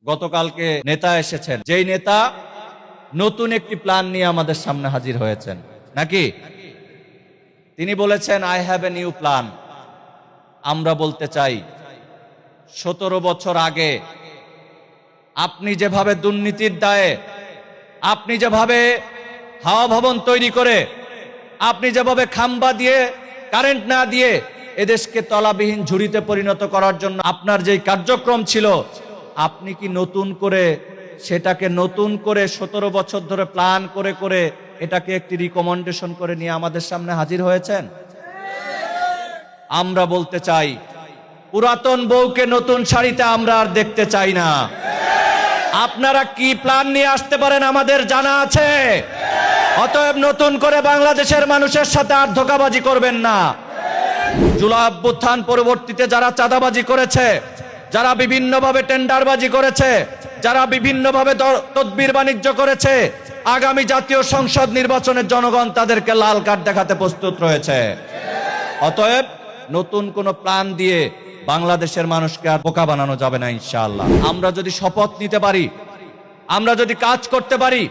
গতকালকে নেতা এসেছেন, যেই নেতা নতুন একটি প্ল্যান নিয়ে আমাদের সামনে হাজির হয়েছেন, নাকি তিনি বলেছেন I have a new plan. আমরা বলতে চাই 17 বছর আগে আপনি যেভাবে দুর্নীতির দায়ে, আপনি যেভাবে হাওয়া ভবন তৈরি করে, আপনি যেভাবে খাম্বা দিয়ে কারেন্ট না দিয়ে এদেশকে তলাবিহীন ঝুড়িতে পরিণত করার জন্য আপনার যেই কার্যক্রম ছিল, আপনি কি নতুন করে সেটাকে 17 বছর ধরে প্ল্যান করে করে এটাকে একটি রিকমেন্ডেশন করে নিয়ে আমাদের সামনে হাজির হয়েছেন? আমরা বলতে চাই পুরাতন বউকে নতুন শাড়িতে আমরা আর দেখতে চাই না। আপনারা কি প্ল্যান নিয়ে আসতে পারেন আমাদের জানা আছে। অতএব নতুন করে বাংলাদেশের মানুষের সাথে আর ধোঁকাবাজি করবেন না। জুলাই অভ্যুত্থান পরবর্তীতে যারা চাঁদাবাজি করেছে, যারা বিভিন্নভাবে টেন্ডারবাজি করেছে, যারা বিভিন্নভাবে তদবির বাণিজ্য করেছে, আগামী জাতীয় সংসদ নির্বাচনের জনগণ তাদেরকে লাল কার্ড দেখাতে প্রস্তুত রয়েছে। অতএব নতুন কোন প্ল্যান দিয়ে বাংলাদেশের মানুষকে আর বোকা বানানো যাবে না ইনশাআল্লাহ। আমরা যদি শপথ নিতে পারি, আমরা যদি কাজ করতে পারি,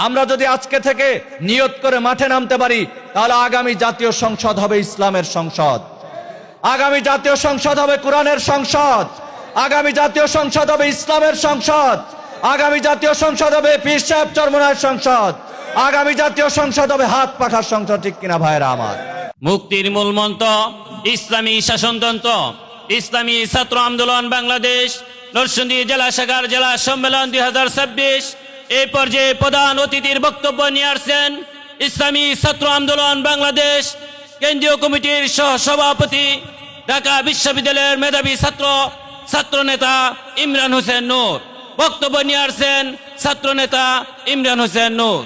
আমরা যদি আজকে থেকে নিয়ত করে মাঠে নামতে পারি, তাহলে আগামী জাতীয় সংসদ হবে ইসলামের সংসদ, আগামী জাতীয় সংসদ হবে কোরআনের সংসদ, আগামী জাতীয় সংসদ হবে ইসলামের সংসদ, আগামী জাতীয় সংসদ হবে পীর সাহেব চরমনায়ের সংসদ, আগামী জাতীয় সংসদ হবে হাত পাখার সংসদ। ঠিক কিনা ভাইরা আমার? মুক্তির মূল মন্ত্র ইসলামী শাসনতন্ত্র। ইসলামী ছাত্র আন্দোলন বাংলাদেশ নরসিংদী জেলা শাখার জেলা সম্মেলন 2026 এই পর্যায়ে প্রধান অতিথির বক্তব্য নিয়ে আসছেন ইসলামী ছাত্র আন্দোলন বাংলাদেশ কেন্দ্রীয় কমিটির সহসভাপতি, ঢাকা বিশ্ববিদ্যালয়ের মেধাবী ছাত্র নেতা ইমরান হোসেন নূর। বক্তব্য নিয়ে আসছেন ছাত্র নেতা ইমরান হোসেন নূর।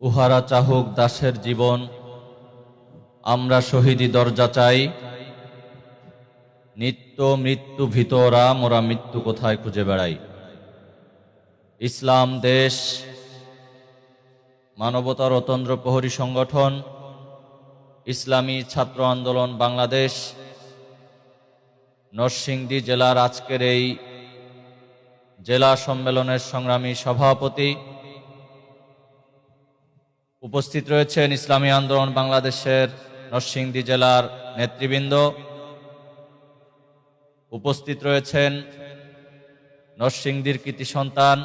উহারা চাহুক দাসের জীবন, আমরা শহীদি দরজা চাই। নিত্য মৃত্যু ভিতরা, মোরা মৃত্যু কোথায় খুঁজে বেড়াই। ইসলাম দেশ মানবতার অতন্দ্র প্রহরী সংগঠন ইসলামী ছাত্র আন্দোলন বাংলাদেশ নরসিংদী জেলার আজকের এই জেলা সম্মেলনের সংগ্রামী সভাপতি, উপস্থিত রয়েছেন ইসলামী আন্দোলন বাংলাদেশের নরসিংদী জেলার নেতৃবৃন্দ, উপস্থিত রয়েছেন নরসিংদীর কৃতি সন্তান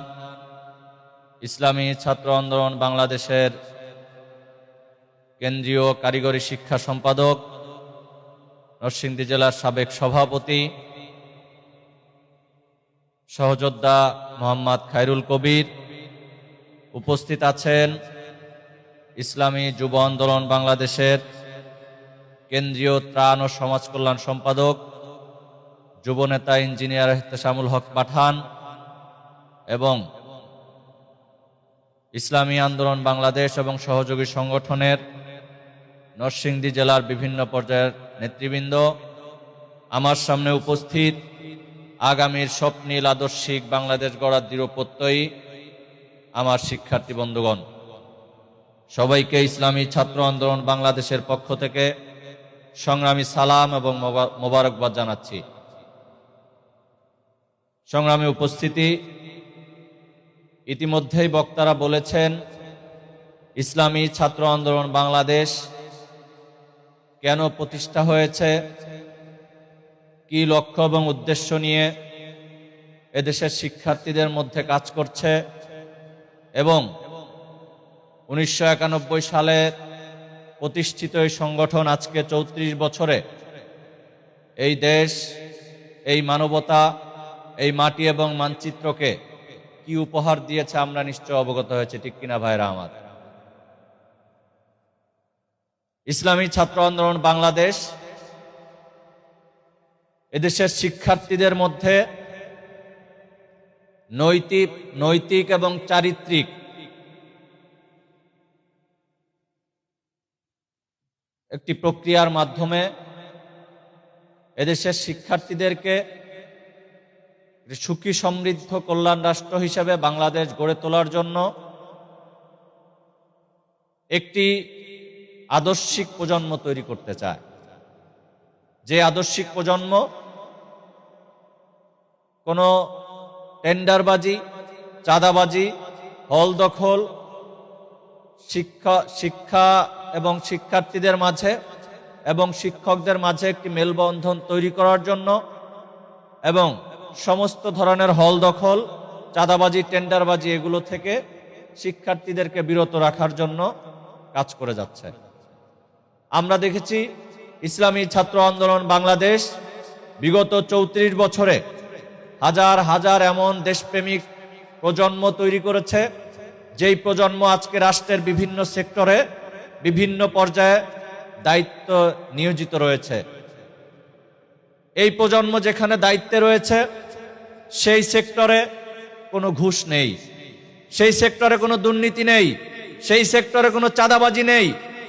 ইসলামী ছাত্র আন্দোলন বাংলাদেশের কেন্দ্রীয় কারিগরি শিক্ষা সম্পাদক, নরসিংদী জেলার সাবেক সভাপতি সহযোদ্ধা মোহাম্মদ খায়রুল কবির, উপস্থিত আছেন ইসলামী যুব আন্দোলন বাংলাদেশের কেন্দ্রীয় ত্রাণ ও সমাজ কল্যাণ সম্পাদক যুবনেতা ইঞ্জিনিয়ার ইহতেশামুল হক পাঠান এবং ইসলামী আন্দোলন বাংলাদেশ এবং সহযোগী সংগঠনের নরসিংদী জেলার বিভিন্ন পর্যায়ের নেতৃবৃন্দ, আমার সামনে উপস্থিত আগামীর স্বপ্নীল আদর্শিক বাংলাদেশ গড়ার দৃঢ় প্রত্যয়ী আমার শিক্ষার্থী বন্ধুগণ, সবাইকে ইসলামী ছাত্র আন্দোলন বাংলাদেশের পক্ষ থেকে সংগ্রামী সালাম এবং মোবারকবাদ জানাচ্ছি। সংগ্রামী উপস্থিতি, ইতিমধ্যেই বক্তারা বলেছেন ইসলামী ছাত্র আন্দোলন বাংলাদেশ কেন প্রতিষ্ঠা হয়েছে, কি লক্ষ্য এবং উদ্দেশ্য নিয়ে এদেশের শিক্ষার্থীদের মধ্যে কাজ করছে এবং 1991 সালে প্রতিষ্ঠিত এই সংগঠন আজকে 34 বছরে এই দেশ, এই মানবতা, এই মাটি এবং মানচিত্রকে কি উপহার দিয়েছে আমরা নিশ্চয় অবগত হয়েছে, ঠিক কিনা ভাইরা আমার? ইসলামী ছাত্র আন্দোলন বাংলাদেশ এদেশের শিক্ষার্থীদের মধ্যে নৈতিক এবং চারিত্রিক একটি প্রক্রিয়ার মাধ্যমে এদেশের শিক্ষার্থীদেরকে সুখী সমৃদ্ধ কল্যাণ রাষ্ট্র হিসেবে বাংলাদেশ গড়ে তোলার জন্য একটি আদর্শিক প্রজন্ম তৈরি করতে চায়। যে আদর্শিক প্রজন্ম কোনো টেন্ডারবাজি, চাঁদাবাজি, হল দখল, শিক্ষা এবং শিক্ষার্থীদের মাঝে এবং শিক্ষকদের মাঝে একটি মেলবন্ধন তৈরি করার জন্য এবং সমস্ত ধরনের হল দখল, চাঁদাবাজি, টেন্ডারবাজি এগুলো থেকে শিক্ষার্থীদেরকে বিরত রাখার জন্য কাজ করে যাচ্ছে। আমরা দেখেছি ইসলামী ছাত্র আন্দোলন বাংলাদেশ বিগত 34 বছরে হাজার হাজার এমন দেশপ্রেমিক প্রজন্ম তৈরি করেছে, যেই প্রজন্ম আজকে রাষ্ট্রের বিভিন্ন সেক্টরে বিভিন্ন পর্যায়ে দায়িত্ব নিয়োজিত রয়েছে। এই প্রজন্ম যেখানে দায়িত্বে রয়েছে সেই সেক্টরে কোনো ঘুষ নেই, সেই সেক্টরে কোনো দুর্নীতি নেই, সেই সেক্টরে কোনো চাঁদাবাজি নেই,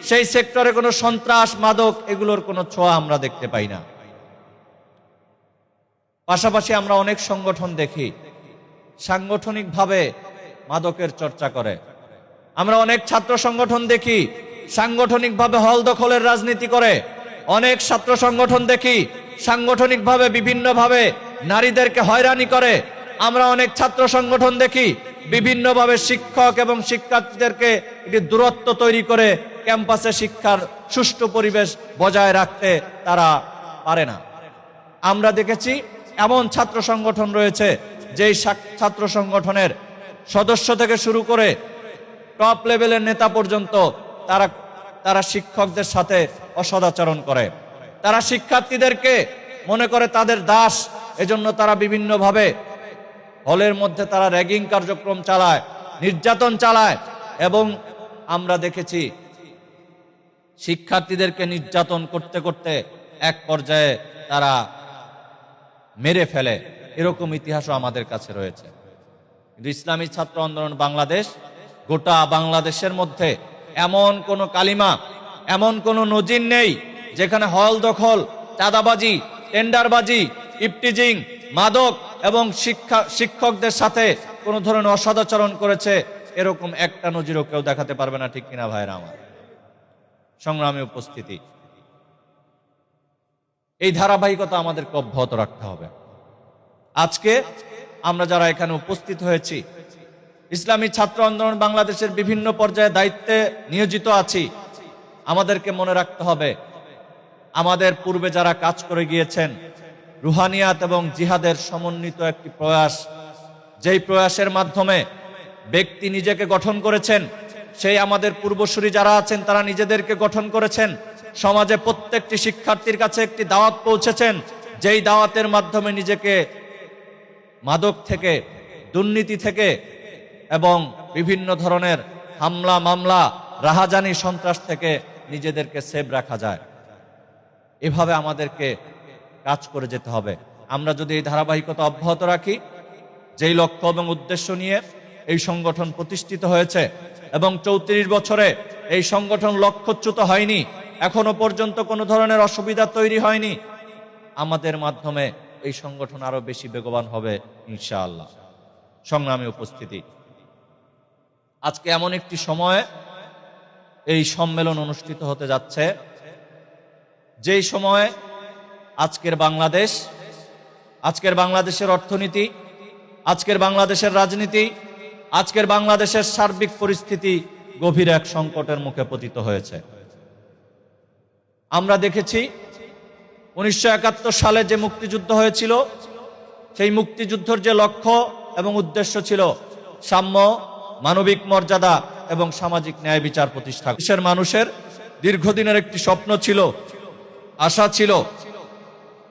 সেই সেক্টরে কোনো সন্ত্রাস, মাদক এগুলোর কোনো ছোঁয়া আমরা দেখতে পাই না। পাশাপাশি আমরা অনেক সংগঠন দেখি সাংগঠনিকভাবে মাদকের চর্চা করে। আমরা অনেক ছাত্র সংগঠন দেখি সাংগঠনিকভাবে হল দখলের রাজনীতি করে। অনেক ছাত্র সংগঠন দেখি সাংগঠনিকভাবে বিভিন্নভাবে নারীদেরকে হয়রানি করে। আমরা অনেক ছাত্র সংগঠন দেখি বিভিন্নভাবে শিক্ষক এবং শিক্ষার্থীদেরকে একটি দূরত্ব তৈরি করে ক্যাম্পাসে শিক্ষার সুষ্ঠু পরিবেশ বজায় রাখতে তারা পারে না। আমরা দেখেছি এমন ছাত্র সংগঠন রয়েছে যেই ছাত্র সংগঠনের সদস্য থেকে শুরু করে টপ লেভেলের নেতা পর্যন্ত তারা শিক্ষকদের সাথে অসদাচরণ করে। তারা শিক্ষার্থীদেরকে মনে করে তাদের দাস, এজন্য তারা বিভিন্নভাবে হলের মধ্যে তারা র্যাগিং কার্যক্রম চালায়, নির্যাতন চালায় এবং আমরা দেখেছি শিক্ষার্থীদেরকে নির্যাতন করতে করতে এক পর্যায়ে তারা মেরে ফেলে। এরকম ইতিহাসও আমাদের কাছে রয়েছে। কিন্তু ইসলামী ছাত্র আন্দোলন বাংলাদেশ গোটা বাংলাদেশের মধ্যে এমন কোনো কালিমা, এমন কোনো নজির নেই যেখানে হল দখল, চাঁদাবাজি, টেন্ডারবাজি, ইফটিজিং, মাদক এবং শিক্ষকদের সাথে কোনো ধরনের অসদাচরণ করেছে এরকম একটা নজিরও কেউ দেখাতে পারবে না, ঠিক কিনা ভাইরা আমার? সংগ্রামী উপস্থিতি, এই ধারাবাহিকতা আমাদেরকে অব্যাহত রাখতে হবে। আজকে আমরা যারা এখানে উপস্থিত হয়েছি ইসলামী ছাত্র আন্দোলন বাংলাদেশের বিভিন্ন পর্যায়ে দায়িত্বে নিয়োজিত আছি, আমাদেরকে মনে রাখতে হবে আমাদের পূর্বে যারা কাজ করে গিয়েছেন রুহানিয়াত এবং জিহাদের সমন্বিত একটি প্রয়াস, যেই প্রয়াসের মাধ্যমে ব্যক্তি নিজেকে গঠন করেছেন, সেই আমাদের পূর্বসূরি যারা আছেন তারা নিজেদেরকে গঠন করেছেন। সমাজে প্রত্যেকটি শিক্ষার্থীর কাছে একটি দাওয়াত পৌঁছেছেন, যেই দাওয়াতের মাধ্যমে নিজেকে মাদক থেকে, দুর্নীতি থেকে এবং বিভিন্ন ধরনের হামলা, মামলা, রাহাজানি, সন্ত্রাস থেকে নিজেদেরকে সেভ রাখা যায়। এভাবে আমাদেরকে কাজ করে যেতে হবে। আমরা যদি এই ধারাবাহিকতা অব্যাহত রাখি, যেই লক্ষ্য এবং উদ্দেশ্য নিয়ে এই সংগঠন প্রতিষ্ঠিত হয়েছে এবং 34 বছরে এই সংগঠন লক্ষ্যচ্যুত হয়নি, এখনো পর্যন্ত কোনো ধরনের অসুবিধা তৈরি হয়নি, আমাদের মাধ্যমে এই সংগঠন আরো বেশি বেগবান হবে ইনশাআল্লাহ। সংগ্রামী উপস্থিতি, আজকে এমন একটি সময়ে এই সম্মেলন অনুষ্ঠিত হতে যাচ্ছে যেই সময়ে আজকের বাংলাদেশ, আজকের বাংলাদেশের অর্থনীতি, আজকের বাংলাদেশের রাজনীতি, আজকের বাংলাদেশের সার্বিক পরিস্থিতি গভীর এক সংকটের মুখে পতিত হয়েছে। আমরা দেখেছি 1971 সালে যে মুক্তিযুদ্ধ হয়েছিল, সেই মুক্তিযুদ্ধের যে লক্ষ্য এবং উদ্দেশ্য ছিল সাম্য, মানবিক মর্যাদা এবং সামাজিক ন্যায় বিচার প্রতিষ্ঠা। দেশের মানুষের দীর্ঘদিনের একটি স্বপ্ন ছিল, আশা ছিল,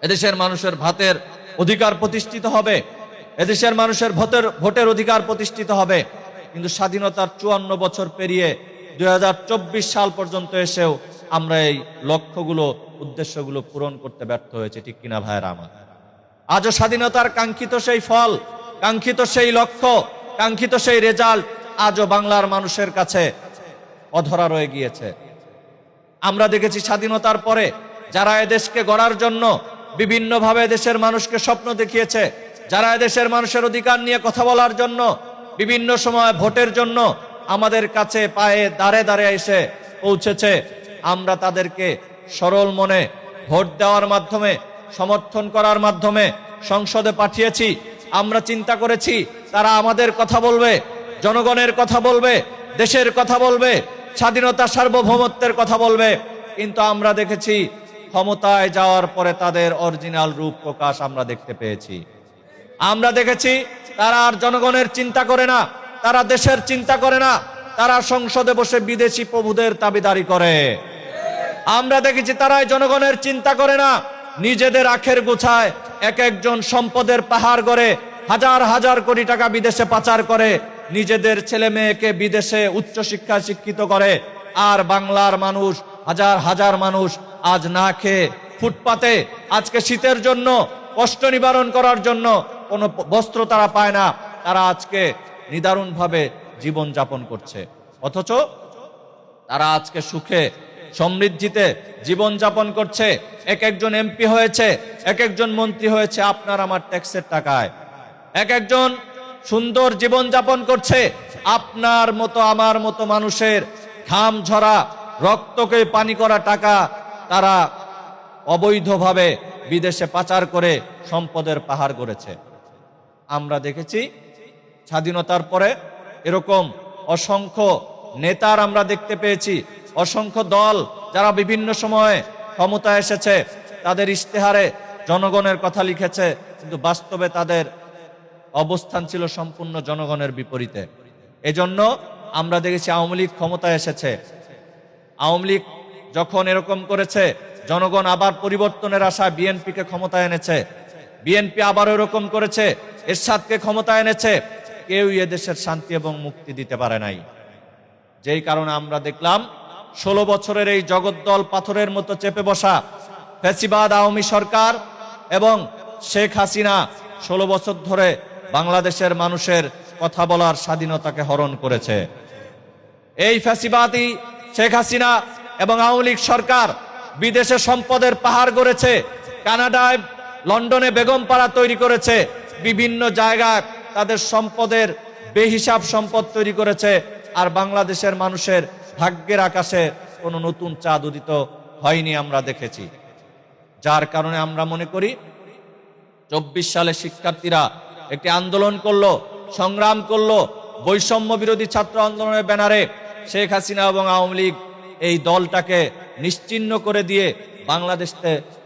এদেশের মানুষের ভাতের অধিকার প্রতিষ্ঠিত হবে, এদেশের মানুষের ভোটের অধিকার প্রতিষ্ঠিত হবে। কিন্তু স্বাধীনতার 54 বছর পেরিয়ে 2024 সাল পর্যন্ত এসেও আমরা এই লক্ষ্যগুলো, উদ্দেশ্যগুলো পূরণ করতে ব্যর্থ হয়েছে, ঠিক কিনা ভাইয়েরা আমার? আজও স্বাধীনতার কাঙ্ক্ষিত সেই ফল, কাঙ্ক্ষিত সেই লক্ষ্য, কাঙ্ক্ষিত সেই রেজাল্ট আজও বাংলার মানুষের কাছে অধরা রয়ে গিয়েছে। আমরা দেখেছি স্বাধীনতার পরে যারা এদেশকে গড়ার জন্য বিভিন্নভাবে দেশের মানুষকে স্বপ্ন দেখিয়েছে, যারা এদেশের মানুষের অধিকার নিয়ে কথা বলার জন্য বিভিন্ন সময় ভোটের জন্য আমাদের কাছে পায়ে দাঁড়ে দাঁড়ে এসে পৌঁছেছে, আমরা তাদেরকে সরল মনে ভোট দেওয়ার মাধ্যমে, সমর্থন করার মাধ্যমে সংসদে পাঠিয়েছি। আমরা চিন্তা করেছি তারা আমাদের কথা বলবে, জনগণের কথা বলবে, দেশের কথা বলবে, স্বাধীনতা সার্বভৌমত্বের কথা বলবে। কিন্তু আমরা দেখেছি ক্ষমতায় যাওয়ার পরে তাদের অরিজিনাল রূপ প্রকাশ আমরা দেখতে পেয়েছি। আমরা দেখেছি তারা আর জনগণের চিন্তা করে না, তারা দেশের চিন্তা করে না, তারা সংসদে বসে বিদেশি প্রভুদের দাবিদারি করে। আমরা দেখেছি তারা জনগণের চিন্তা করে না, নিজেদের আখের গোছায় এক একজন সম্পদের পাহাড় গড়ে হাজার হাজার কোটি টাকা বিদেশে পাচার করে, নিজেদের ছেলে মেয়েকে বিদেশে উচ্চশিক্ষায় শিক্ষিত করে। আর বাংলার মানুষ, হাজার হাজার মানুষ আজ না খেয়ে ফুটপাতে, আজকে শীতের জন্য কষ্ট নিবারণ করার জন্য কোনো বস্ত্র তারা পায় না, তারা আজকে নিদারুণভাবে জীবন যাপন করছে। অথচ তারা আজকে সুখে সমৃদ্ধিতে জীবন যাপন করছে। এক একজন এমপি হয়েছে, এক একজন মন্ত্রী হয়েছে আপনার আমার ট্যাক্সের টাকায়, এক একজন সুন্দর জীবন যাপন করছে আপনার মতো আমার মতো মানুষের ঘাম ঝরা, রক্তকে পানি করা টাকা তারা অবৈধভাবে বিদেশে পাচার করে সম্পদের পাহাড় গড়েছে। আমরা দেখেছি স্বাধীনতার পরে এরকম অসংখ্য নেতার আমরা দেখতে পেয়েছি, অসংখ্য দল যারা বিভিন্ন সময়ে ক্ষমতায় এসেছে, তাদের ইশতেহারে জনগণের কথা লিখেছে, কিন্তু বাস্তবে তাদের অবস্থান ছিল সম্পূর্ণ জনগণের বিপরীতে। এজন্য আমরা দেখেছি আওয়ামী লীগ ক্ষমতায় এসেছে, আওয়ামী লীগ যখন এরকম করেছে, জনগণ আবার পরিবর্তনের আশায় বিএনপিকে ক্ষমতায় এনেছে, বিএনপি আবার এরকম করেছে, এরশাদকে ক্ষমতায় এনেছে। কেউই এদেশের শান্তি এবং মুক্তি দিতে পারে নাই। যেই কারণে আমরা দেখলাম 16 বছরের এই জগদ্দল পাথরের মতো চেপে বসা ফ্যাসিবাদ আওয়ামী সরকার এবং শেখ হাসিনা 16 বছর ধরে বাংলাদেশের মানুষের কথা বলার স্বাধীনতাকে হরণ করেছে। এই ফ্যাসিবাদী শেখ হাসিনা এবং আওয়ামী লীগ সরকার বিদেশে সম্পদের পাহাড় গড়েছে, কানাডায়, লন্ডনে বেগমপাড়া তৈরি করেছে, বিভিন্ন জায়গায় তাদের সম্পদের বেহিসাব সম্পদ তৈরি করেছে। আর বাংলাদেশের মানুষের ভাগ্যের আকাশে কোনো নতুন চাঁদ উদিত হয়নি আমরা দেখেছি। যার কারণে আমরা মনে করি 24 সালে শিক্ষার্থীরা একটি আন্দোলন করলো, সংগ্রাম করলো, বৈষম্য বিরোধী ছাত্র আন্দোলনের ব্যানারে শেখ হাসিনা এবং আওয়ামী লীগ এই দলটাকে নিশ্চিহ্ন করে দিয়ে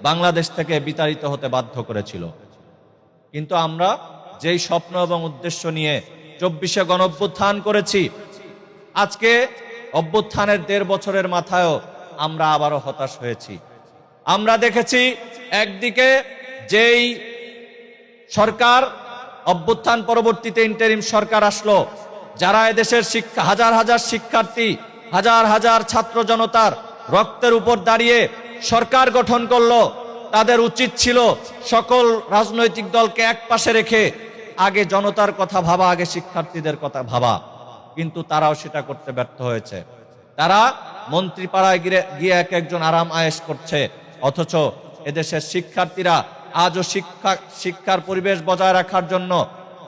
বাংলাদেশ থেকে বিতাড়িত হতে বাধ্য করেছিল। কিন্তু আমরা যেই স্বপ্ন এবং উদ্দেশ্য নিয়ে 24-এ গণঅভ্যুত্থান করেছি, আজকে অভ্যুত্থানের 1.5 বছরের মাথায়ও আমরা আবারও হতাশ হয়েছি। আমরা দেখেছি একদিকে যেই সরকার অভ্যুত্থান পরবর্তীতে ইন্টারিম সরকার আসলো, যারা এদেশের হাজার হাজার শিক্ষার্থী, হাজার হাজার ছাত্র জনতার রক্তের উপর দাঁড়িয়ে সরকার গঠন করলো, তাদের উচিত ছিল সকল রাজনৈতিক দলকে এক পাশে রেখে আগে জনতার কথা ভাবা, আগে শিক্ষার্থীদের কথা ভাবা। কিন্তু তারাও সেটা করতে ব্যর্থ হয়েছে। তারা মন্ত্রীপাড়ায় গিয়ে এক একজন আরাম আয়েশ করছে, অথচ এদেশের শিক্ষার্থীরা আজও শিক্ষার পরিবেশ বজায় রাখার জন্য,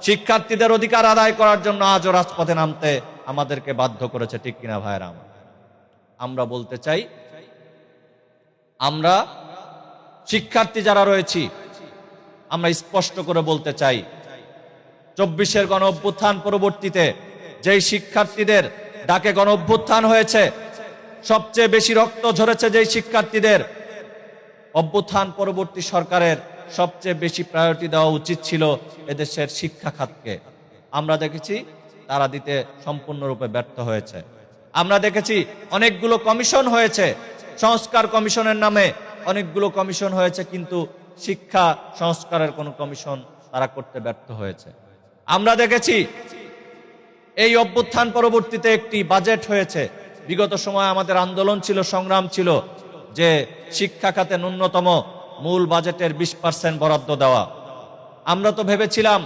শিক্ষার্থীদের অধিকার আদায় করার জন্য আজও রাজপথে নামতে আমাদেরকে বাধ্য করেছে, ঠিক কিনা ভাইরা? আমরা বলতে চাই, আমরা শিক্ষার্থী যারা রয়েছি, আমরা স্পষ্ট করে বলতে চাই, 24-এর গণঅভ্যুত্থান পরবর্তীতে যেই শিক্ষার্থীদের ডাকে গণঅভ্যুত্থান হয়েছে, সবচেয়ে বেশি রক্ত ঝরেছে যেই শিক্ষার্থীদের, অভ্যুত্থান পরবর্তী সরকারের সবচেয়ে বেশি প্রায়োরিটি দেওয়া উচিত ছিল এদেশের শিক্ষা খাতকে। আমরা দেখেছি তারা দিতে সম্পূর্ণরূপে ব্যর্থ হয়েছে। আমরা দেখেছি অনেকগুলো কমিশন হয়েছে, সংস্কার কমিশনের নামে অনেকগুলো কমিশন হয়েছে, কিন্তু শিক্ষা সংস্কারের কোনো কমিশন তারা করতে ব্যর্থ হয়েছে। আমরা দেখেছি এই অভ্যুত্থান পরবর্তীতে একটি বাজেট হয়েছে। বিগত সময় আমাদের আন্দোলন ছিল, সংগ্রাম ছিল যে শিক্ষা খাতে ন্যূনতম মূল বাজেটের 20% বরাদ্দ দেওয়া। আমরা তো ভেবেছিলাম,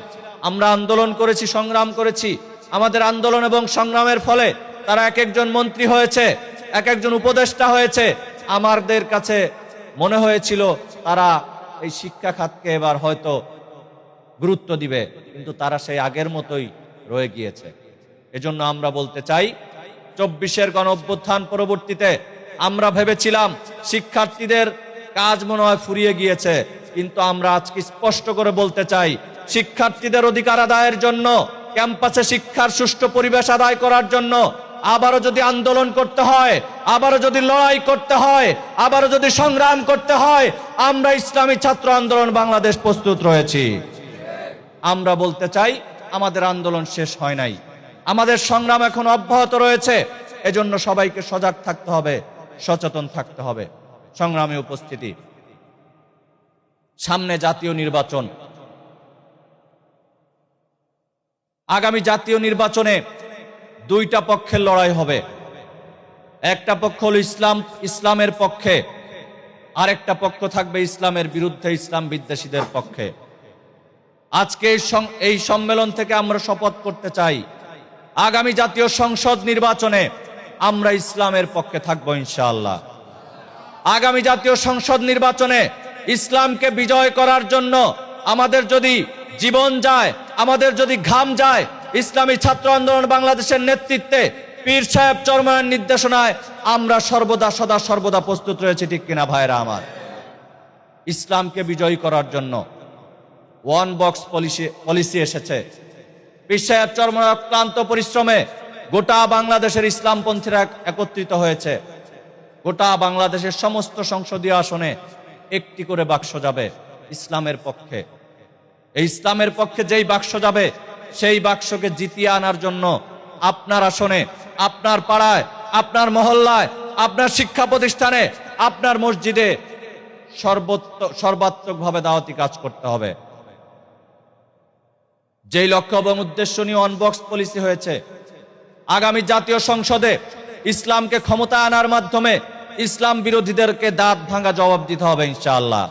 আমরা আন্দোলন করেছি, সংগ্রাম করেছি, আমাদের আন্দোলন এবং সংগ্রামের ফলে তারা এক একজন মন্ত্রী হয়েছে, এক একজন উপদেষ্টা হয়েছে। আমাদের কাছে মনে হয়েছিল তারা এই শিক্ষা খাতকে এবার হয়তো গুরুত্ব দিবে, কিন্তু তারা সেই আগের মতোই রয়ে গিয়েছে। এজন্য আমরা বলতে চাই, 24-এর গণ অভ্যুত্থান পরবর্তীতে আমরা ভেবেছিলাম শিক্ষার্থীদের কাজ মনে হয় ফুরিয়ে গিয়েছে, কিন্তু আমরা আজকে স্পষ্ট করে বলতে চাই, শিক্ষার্থীদের অধিকার আদায়ের জন্য, ক্যাম্পাসে শিক্ষার সুষ্ঠু পরিবেশ আদায় করার জন্য আবারও যদি আন্দোলন করতে হয়, আবারও যদি লড়াই করতে হয়, আবারও যদি সংগ্রাম করতে হয়, আমরা ইসলামী ছাত্র আন্দোলন বাংলাদেশ প্রস্তুত রয়েছি। আমরা বলতে চাই, আমাদের আন্দোলন শেষ হয় নাই, আমাদের সংগ্রাম এখন অব্যাহত রয়েছে। এজন্য সবাইকে সজাগ থাকতে হবে, সচেতন থাকতে হবে। সংগ্রামী উপস্থিতি, সামনে জাতীয় নির্বাচন। আগামী জাতীয় নির্বাচনে দুইটা পক্ষের লড়াই হবে। একটা পক্ষ হলো ইসলামের পক্ষে, আরেকটা পক্ষ থাকবে ইসলামের বিরুদ্ধে, ইসলাম বিদ্বেষীদের পক্ষে। আজকে এই সম্মেলন থেকে আমরা শপথ করতে চাই, আগামী জাতীয় সংসদ নির্বাচনে আমরা ইসলামের পক্ষে থাকবো ইনশাআল্লাহ। আগামী জাতীয় সংসদ নির্বাচনে ইসলামকে বিজয় করার জন্য আমাদের যদি জীবন যায়, আমাদের যদি ঘাম যায়, ইসলামী ছাত্র আন্দোলন বাংলাদেশের নেতৃত্বে পীর সাহেব চরমনায়ের নির্দেশনায় আমরা সর্বদা সদা সর্বদা প্রস্তুত রয়েছে। ঠিক কিনা ভাইরা আমার? ইসলামকে বিজয়ী করার জন্য ওয়ান বক্স পলিসি এসেছে। পীর সাহেব চরমনায়ের অক্লান্ত পরিশ্রমে গোটা বাংলাদেশের ইসলামপন্থীরা একত্রিত হয়েছে। গোটা বাংলাদেশের সমস্ত সংসদীয় আসনে একটি করে বাক্স যাবে ইসলামের পক্ষে। এই ইসলামের পক্ষে যেই বাক্স যাবে, সেই বাক্সকে জিতিয়ে আনার জন্য আপনার আসনে, আপনার পাড়ায়, আপনার মহল্লায়, আপনার শিক্ষা প্রতিষ্ঠানে, আপনার মসজিদে সর্বাত্মকভাবে দাওয়াতি কাজ করতে হবে। যেই লক্ষ্য এবং উদ্দেশ্য নিয়ে অনবক্স পলিসি হয়েছে, আগামী জাতীয় সংসদে ইসলামকে ক্ষমতা আনার মাধ্যমে ইসলাম বিরোধীদেরকে দাঁত ভাঙা জবাব দিতে হবে ইনশাআল্লাহ।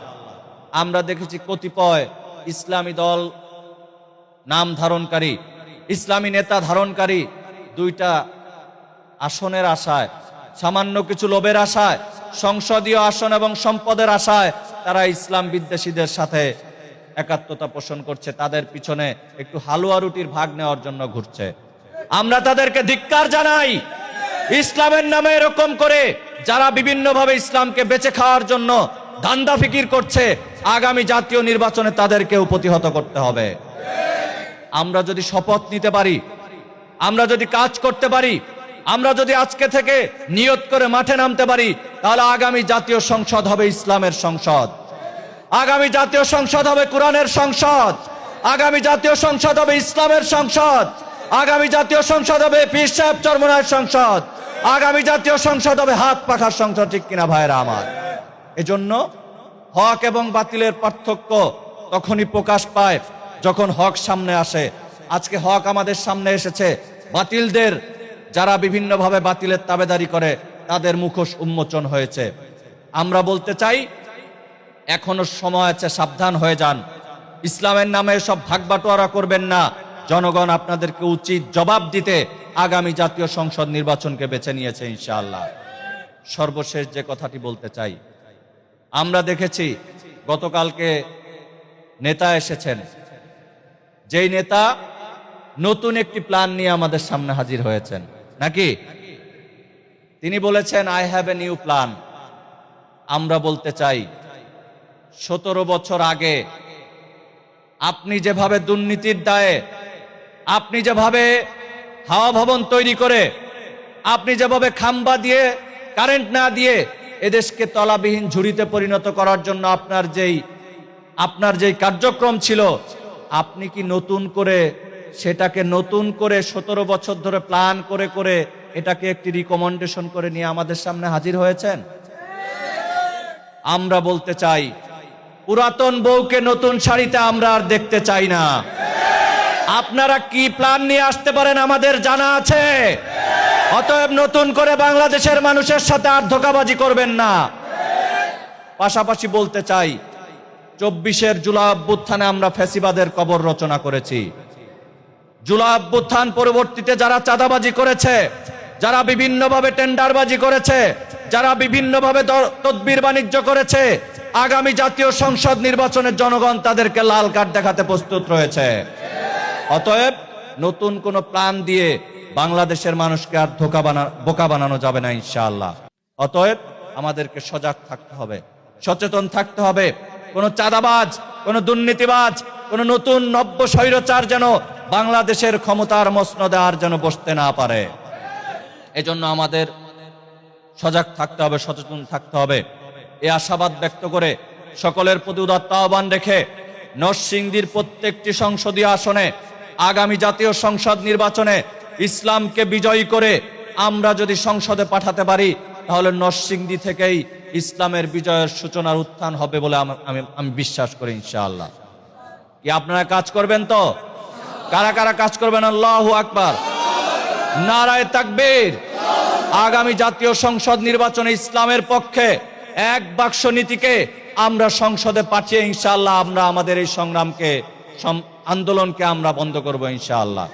আমরা দেখেছি কতিপয় ইসলামী দল নাম ধারণকারী, ইসলামী নেতা ধারণকারী দুইটা আসনের আশায়, সামান্য কিছু লোভের আশায়, সংসদীয় আসন এবং সম্পদের আশায় তারা ইসলাম বিদ্বেষীদের সাথে একাত্মতা পোষণ করছে, তাদের পিছনে একটু হালুয়া রুটির ভাগ নেওয়ার জন্য ঘুরছে। আমরা তাদেরকে ধিক্কার জানাই। ইসলামের নামে এরকম করে যারা বিভিন্নভাবে ইসলামকে বেঁচে খাওয়ার জন্য ধান্দা ফিকির করছে, আগামী জাতীয় নির্বাচনে তাদেরকেও প্রতিহত করতে হবে। আমরা যদি শপথ নিতে পারি, আমরা যদি কাজ করতে পারি, আমরা যদি আজকে থেকে নিয়ত করে মাঠে নামতে পারি, তাহলে আগামী জাতীয় সংসদ হবে ইসলামের সংসদ, আগামী জাতীয় সংসদ হবে কোরআনের সংসদ, আগামী জাতীয় সংসদ হবে ইসলামের সংসদ, আগামী জাতীয় সংসদ হবে পীর সাহেব চরমনায়ের সংসদ, আগামী জাতীয় সংসদ হবে হাত পাখার সংসদ। ঠিক কিনা ভাইরা আমার? এজন্য হক এবং বাতিলের পার্থক্য তখনই প্রকাশ পায় যখন হক সামনে আসে। আজকে হক আমাদের সামনে এসেছে, বাতিলদের যারা বিভিন্নভাবে বাতিলের তাবেদারি করে তাদের মুখোশ উন্মোচন হয়েছে। আমরা বলতে চাই, এখনো সময় আছে, সাবধান হয়ে যান। ইসলামের নামে সব ভাগবাটোয়ারা করবেন না। জনগণ আপনাদেরকে উচিত জবাব দিতে আগামী জাতীয় সংসদ নির্বাচনকে বেছে নিয়েছে ইনশাআল্লাহ। সর্বশেষ যে কথাটি বলতে চাই, আমরা দেখেছি গতকালকে নেতা এসেছেন, যেই নেতা নতুন একটি প্ল্যান নিয়ে আমাদের সামনে হাজির হয়েছেন, নাকি? তিনি বলেছেন, I have a new plan. আমরা বলতে চাই, 17 বছর আগে আপনি যেভাবে দুর্নীতির দায়ে, আপনি যেভাবে হাওয়া ভবন তৈরি করে, আপনি যেভাবে খাম্বা দিয়ে, কারেন্ট না দিয়ে এদেশকে তলাবিহীন ঝুড়িতে পরিণত করার জন্য আপনার যেই কার্যক্রম ছিল, আপনি কি নতুন করে সেটাকে 17 বছর ধরে প্ল্যান করে করে এটাকে একটি রিকমেন্ডেশন করে নিয়ে আমাদের সামনে হাজির হয়েছেন? আমরা বলতে চাই, পুরাতন বউকে নতুন শাড়িতে আমরা আর দেখতে চাই না। আপনারা কি প্ল্যান নিয়ে আসতে পারেন আমাদের জানা আছে। অতএব নতুন করে বাংলাদেশের মানুষের সাথে আর ধোঁকাবাজি করবেন না। পাশাপাশি বলতে চাই, 24-এর জুলাই অভ্যুত্থানে আমরা ফ্যাসিবাদের কবর রচনা করেছি। জুলাই অভ্যুত্থান পরবর্তীতে যারা চাঁদাবাজি করেছে, যারা বিভিন্নভাবে টেন্ডারবাজি করেছে, যারা বিভিন্নভাবে তদবির বাণিজ্য করেছে, আগামী জাতীয় সংসদ নির্বাচনে জনগণ তাদেরকে লাল কার্ড দেখাতে প্রস্তুত রয়েছে। অতএব নতুন কোন প্ল্যান দিয়ে বাংলাদেশের মানুষকে আর বোকা বানানো যাবে না ইনশাআল্লাহ। অতএব আমাদেরকে সজাগ থাকতে হবে, সচেতন থাকতে হবে। কোন চাঁদাবাজ, কোন দুর্নীতিবাজ, কোন নতুন নব্য স্বৈরাচার যেন বাংলাদেশের ক্ষমতার মসনদে আর যেন বসতে না পারে। এজন্য আমাদের সজাগ থাকতে হবে, সচেতন থাকতে হবে। এই আশাবাদ ব্যক্ত করে সকলের প্রতি উদাত্ত আহ্বান রেখে নরসিংদীর প্রত্যেকটি সংসদীয় আসনে আগামী জাতীয় সংসদ নির্বাচনে ইসলামকে বিজয়ী করে আমরা যদি সংসদে পাঠাতে পারি, তাহলে নরসিংদী থেকেই ইসলামের বিজয়ের সূচনার উত্থান হবে বলে আমি বিশ্বাস করি ইনশাআল্লাহ। কি আপনারা কাজ করবেন তো? কারা কারা কাজ করবেন? আল্লাহু আকবার, নারায়ে তাকবীর। আগামী জাতীয় সংসদ নির্বাচনে ইসলামের পক্ষে এক বাক্স নীতিকে আমরা সংসদে পাঠিয়ে ইনশাআল্লাহ আমরা আমাদের এই সংগ্রামকে, আন্দোলনকে আমরা বন্ধ করব ইনশাআল্লাহ।